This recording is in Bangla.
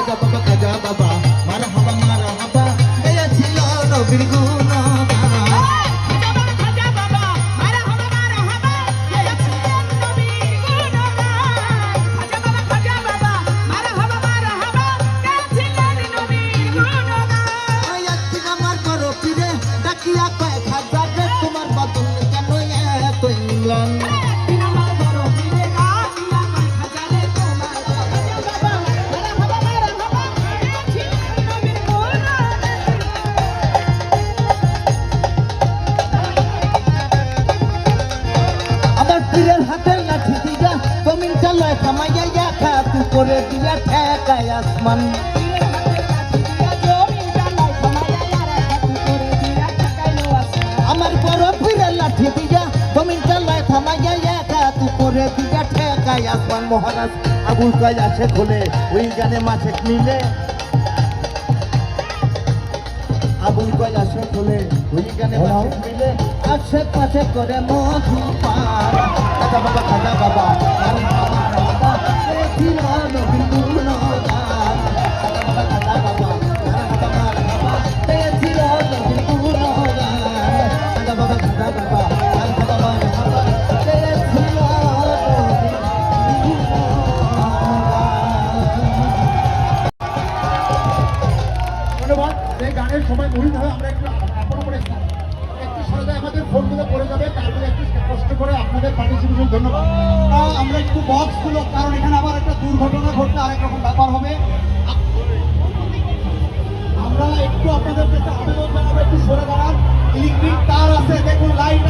খাজা বাবা খাজা বাবা মারহাবা মারহাবা গেছিল নবীর গুণগান আমার বড় পীরে ডাকিয়া কয় খাজা রে তোমার বাদন কেন এত ইংলন পীরের হাতের লাঠি দিয়া জমিন চালায় থামাইয়া একা তু করে দিয়া ঠেকায় আসমান আমার বড় পীরের লাঠি দিয়া জমিন চালায় থামাইয়া একা তু করে দিয়া ঠেকায় আসমান মহারাজ আবুল কয় আসে খোলে ওই গানে মাঝে মিলে আবুল কয় আসে খোলে ওই গানে মাঝে মিলে আসে পাশে করে মধু পান খাজা বাবা খাজা বাবা ছিল নবীর গুণগান খাজা বাবা খাজা বাবা ছিল নবীর গুণগান খাজা বাবা খাজা বাবা ধন্যবাদ। এই গানের সময় মুড়ি ধরে আমরা একটু এখনো করে একটু সরে আমাদের ফোনগুলো পড়ে যাবে তারপরে একটু কষ্ট করে আপনাদের পার্টিসিপেশন ধন্যবাদ। আমরা একটু বক্সগুলো কারণ এখানে আবার একটা দুর্ঘটনা ঘটলে আরেক রকম ব্যাপার হবে। আমরা একটু আপনাদের কাছে আবেদন জানাবো একটু সরে দাঁড়ান। ইলেকট্রিক তার আছে দেখুন লাইট